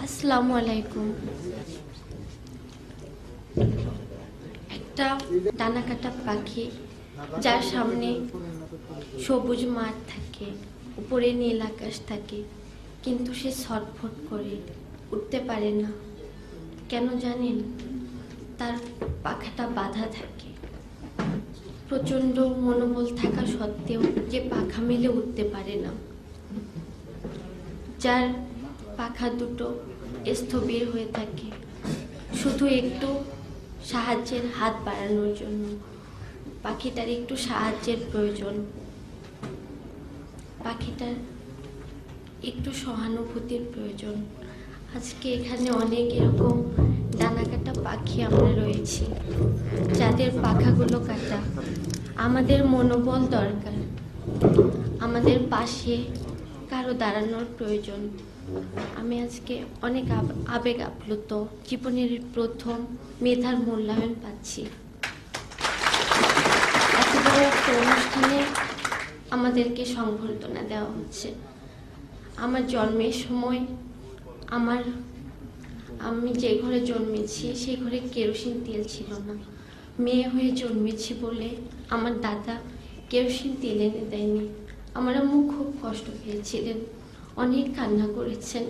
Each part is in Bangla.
আসসালামু আলাইকুম। একটা ডানাকাটা পাখি যার সামনে সবুজ মাঠ থাকে, উপরে নীল আকাশ থাকে, কিন্তু সে ছটফট করে উঠতে পারে না। কেন জানেন? তার পাখাটা বাঁধা থাকে। প্রচণ্ড মনোবল থাকা সত্ত্বেও যে পাখা মেলে উঠতে পারে না, যার পাখা দুটো স্থবির হয়ে থাকে শুধু একটু সাহায্যের হাত বাড়ানোর জন্য। পাখিটার একটু সাহায্যের প্রয়োজন, পাখিটার একটু সহানুভূতির প্রয়োজন। আজকে এখানে অনেক এরকম ডানা কাটা পাখি আমরা রয়েছি, যাদের পাখাগুলো কাটা। আমাদের মনোবল দরকার, আমাদের পাশে কারো দাঁড়ানোর প্রয়োজন। আমি আজকে অনেক আবেগ আপ্লুত। জীবনের প্রথম মেধার মূল্যায়ন পাচ্ছি। এত বড় একটা অনুষ্ঠানে আমাদেরকে সংবর্ধনা দেওয়া হচ্ছে। আমার জন্মের সময় আমি যে ঘরে জন্মেছি সেই ঘরে কেরোসিন তেল ছিল না। মেয়ে হয়ে জন্মেছি বলে আমার দাদা কেরোসিন তেল এনে দেয়নি। আমার আম্মু খুব কষ্ট পেয়েছিলেন, অনেক কান্না করেছেন।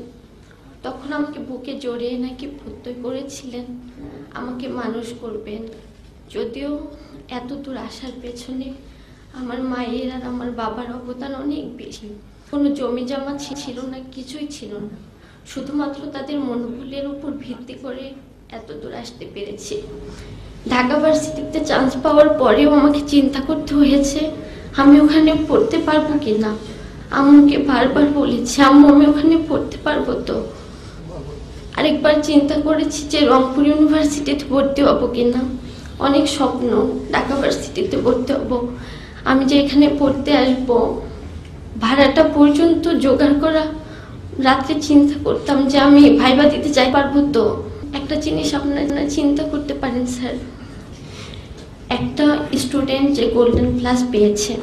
তখন আমাকে বুকে জড়িয়ে নাকি প্রত্যয় করেছিলেন আমাকে মানুষ করবেন। যদিও এত দূর আসার পেছনে আমার মায়ের আর আমার বাবার অবদান অনেক বেশি। কোনো জমি জমা ছিল না, কিছুই ছিল না। শুধুমাত্র তাদের মনোবলের উপর ভিত্তি করে এত দূর আসতে পেরেছি। ঢাকা ভার্সিটিতে চান্স পাওয়ার পরেও আমাকে চিন্তা করতে হয়েছে আমি ওখানে পড়তে পারবো কিনা। আম্মুকে বারবার বলেছি, আম্মু আমি ওখানে পড়তে পারবো তো। আরেকবার চিন্তা করেছি যে রংপুর ইউনিভার্সিটিতে ভর্তি হবো কিনা। অনেক স্বপ্ন, ঢাকা ভার্সিটিতে ভর্তি হবো। আমি যে এখানে পড়তে আসবো, ভাড়াটা পর্যন্ত জোগাড় করা। রাত্রে চিন্তা করতাম যে আমি ভাইবা দিতে যাই পারবো তো। একটা জিনিস আপনারা চিন্তা করতে পারেন স্যার, একটা স্টুডেন্ট যে গোল্ডেন প্লাস পেয়েছে,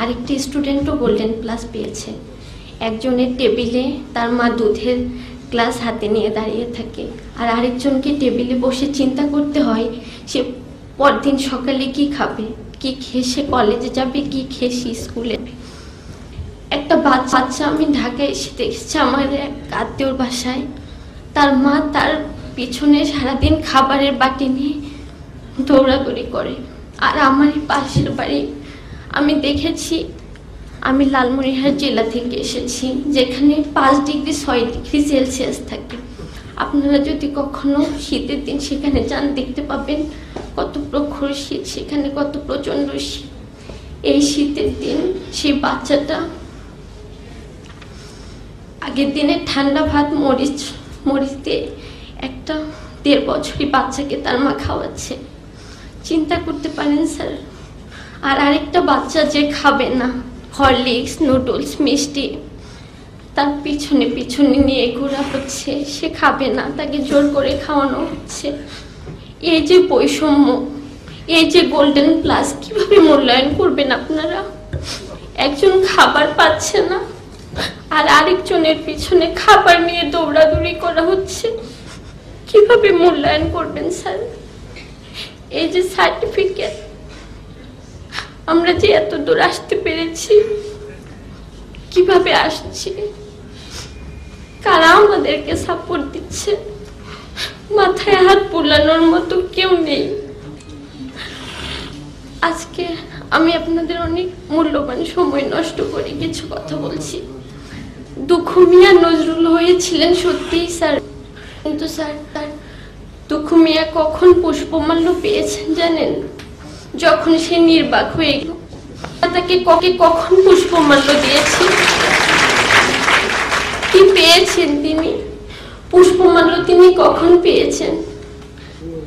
আরেকটি স্টুডেন্টও গোল্ডেন প্লাস পেয়েছে। একজনের টেবিলে তার মা দুধের গ্লাস হাতে নিয়ে দাঁড়িয়ে থাকে, আর আরেকজনকে টেবিলে বসে চিন্তা করতে হয় সে পরদিন সকালে কি খাবে, কি খেয়ে সে কলেজে যাবে, কি খেয়ে সে স্কুলে। একটা বাচ্চা আমি ঢাকায় এসে দেখেছি আমার এক আত্মীয়র বাসায়, তার মা তার পিছনে সারাদিন খাবারের বাটি নিয়ে দৌড়াদৌড়ি করে। আর আমার পাশের বাড়ি আমি দেখেছি, আমি লালমনিরহাট জেলা থেকে এসেছি, যেখানে 5 ডিগ্রি 6 ডিগ্রি সেলসিয়াস থাকে। আপনারা যদি কখনো শীতের দিন সেখানে যান, দেখতে পাবেন কত প্রখর শীত, সেখানে কত প্রচন্ড শীত। এই শীতের দিন সেই বাচ্চাটা আগের দিনে ঠান্ডা ভাত মরিচ দিয়ে একটা 1.5 বছরই বাচ্চাকে তার মা খাওয়াচ্ছে। চিন্তা করতে পারেন স্যার। আর আরেকটা বাচ্চা যে খাবে না হরলিক্স, নুডলস, মিষ্টি, তার পিছনে পিছনে নিয়ে ঘোরা হচ্ছে, সে খাবে না, তাকে জোর করে খাওয়ানো হচ্ছে। এই যে বৈষম্য, এই যে গোল্ডেন প্লাস, কিভাবে মূল্যায়ন করবেন আপনারা? একজন খাবার পাচ্ছে না আর আরেকজনের পিছনে খাবার নিয়ে দৌড়াদৌড়ি করা হচ্ছে, কিভাবে মূল্যায়ন করবেন স্যার? এই যে সার্টিফিকেট, আমরা যে এত দূর আসতে পেরেছি, কিভাবে আসছি, কারা আমাদেরকে সাপোর্ট দিচ্ছে? মাথায় হাত বুলানোর মতো কেউ নেই। আজকে আমি আপনাদের অনেক মূল্যবান সময় নষ্ট করে কিছু কথা বলছি। দুঃখু মিয়া নজরুল হয়েছিলেন সত্যিই স্যার, কিন্তু স্যার দুঃখু মিয়া কখন পুষ্পমাল্য পেয়েছেন জানেন? যখন সে নির্বাক হয়ে গেল। তাকে কখন পুষ্পমাল্য দিয়েছি? কি পেয়েছেন তিনি? পুষ্পমাল্য তিনি কখন পেয়েছেন?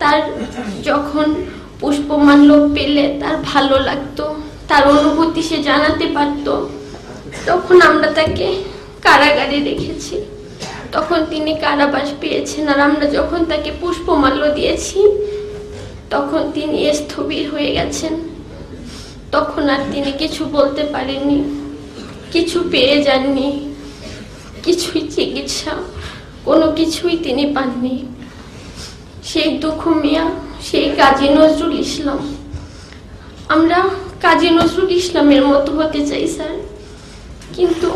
তার যখন পুষ্পমাল্য পেলে তার ভালো লাগতো, তার অনুভূতি সে জানাতে পারতো, তখন আমরা তাকে কারাগারে রেখেছি, তখন তিনি কারাবাস পেয়েছেন। আর আমরা যখন তাকে পুষ্পমাল্য দিয়েছি তখন তিনি স্থবির হয়ে গেছেন। তখন আর তিনি কিছু বলতে পারেননি, কিছু পেয়ে যাননি, কিছুই চিকিৎসা কোনো কিছুই তিনি পাননি। সেই দুঃখু মিয়া, সেই কাজী নজরুল ইসলাম। আমরা কাজী নজরুল ইসলামের মতো হতে চাই স্যার, কিন্তু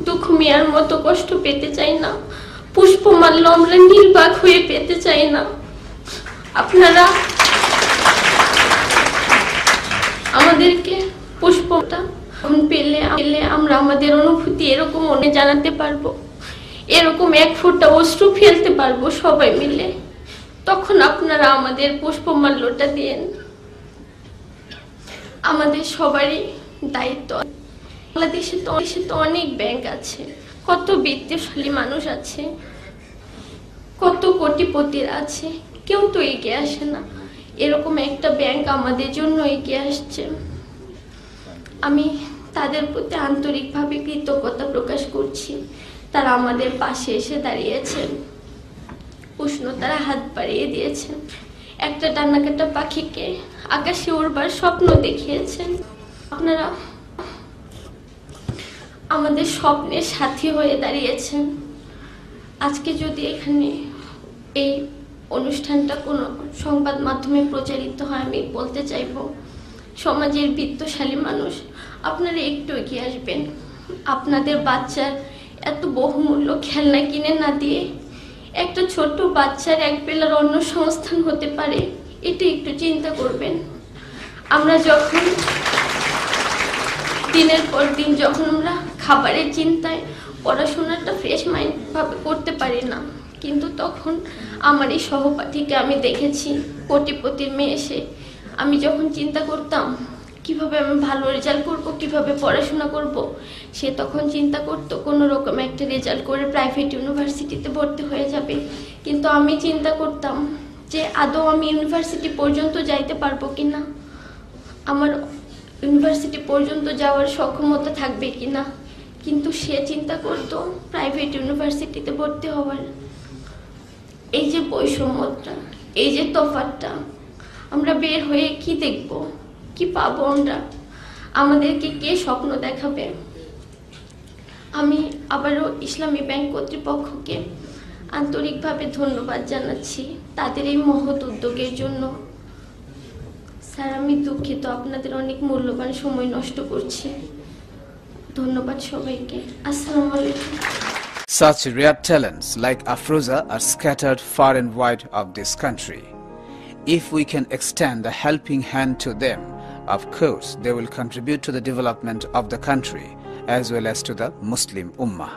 দুঃখু মিয়ার মতো কষ্ট পেতে চাই না। পুষ্পমাল্য আমরা নির্বাক হয়ে পেতে চাই না। আপনারা আমাদেরকে পুষ্পটা পেলে আমরা আমাদের অনুভূতি এরকম মনে জানাতে পারবো, এরকম এক ফোঁটা অশ্রু ফেলতে পারবো সবাই মিলে। তখন আপনারা আমাদের পুষ্পমাল্যটা দেন। আমাদের সবারই দায়িত্ব। বাংলাদেশে তো অনেক ব্যাংক আছে, কত বিত্তশালী মানুষ আছে, কত কোটিপতির আছে, কেউ তো এগিয়ে আসে না। এরকম একটা ব্যাংক আমাদের জন্য এগিয়ে আসছে। আমি তাদের প্রতি আন্তরিকভাবে কৃতজ্ঞতা প্রকাশ করছি। তারা আমাদের পাশে এসে দাঁড়িয়েছেন, উষ্ণতারা হাত বাড়িয়ে দিয়েছেন, একটা ডানাকাটা পাখিকে আকাশে উড়বার স্বপ্ন দেখিয়েছেন। আপনারা আমাদের স্বপ্নের সাথী হয়ে দাঁড়িয়েছেন। আজকে যদি এখানে এই অনুষ্ঠানটা কোনো সংবাদ মাধ্যমে প্রচারিত হয়, আমি বলতে চাইব, সমাজের বিত্তশালী মানুষ আপনারা একটু এগিয়ে আসবেন। আপনাদের বাচ্চার এত বহুমূল্য খেলনা কিনে না দিয়ে একটা ছোট্ট বাচ্চার এক বেলার অন্য সংস্থান হতে পারে, এটা একটু চিন্তা করবেন। আমরা যখন দিনের পর দিন যখন আমরা খাবারের চিন্তায় পড়াশোনাটা ফ্রেশ মাইন্ড ভাবে করতে পারি না, কিন্তু তখন আমার এই সহপাঠীকে আমি দেখেছি, কোটিপতির মেয়ে এসে আমি যখন চিন্তা করতাম কিভাবে আমি ভালো রেজাল্ট করব, কিভাবে পড়াশোনা করব, সে তখন চিন্তা করতো কোনো রকম একটা রেজাল্ট করে প্রাইভেট ইউনিভার্সিটিতে ভর্তি হয়ে যাবে। কিন্তু আমি চিন্তা করতাম যে আদৌ আমি ইউনিভার্সিটি পর্যন্ত যাইতে পারবো কিনা, আমার ইউনিভার্সিটি পর্যন্ত যাওয়ার সক্ষমতা থাকবে কিনা। কিন্তু সে চিন্তা করতো প্রাইভেট ইউনিভার্সিটিতে ভর্তি হওয়ার। এই যে বৈষম্যটা, এই যে তফাৎটা, আমরা বের হয়ে কি দেখব, কি পাবো আমরা, আমাদেরকে কে স্বপ্ন দেখাবে? আমি আবারও ইসলামী ব্যাংক কর্তৃপক্ষকে আন্তরিকভাবে ধন্যবাদ জানাচ্ছি তাদের এই মহৎ উদ্যোগের জন্য। স্যার, আমি দুঃখিত আপনাদের অনেক মূল্যবান সময় নষ্ট করছি। ধন্যবাদ সবাইকে। আসসালামু আলাইকুম। Such rare talents like Afroza are scattered far and wide of this country. If we can extend a helping hand to them, of course they will contribute to the development of the country as well as to the Muslim Ummah.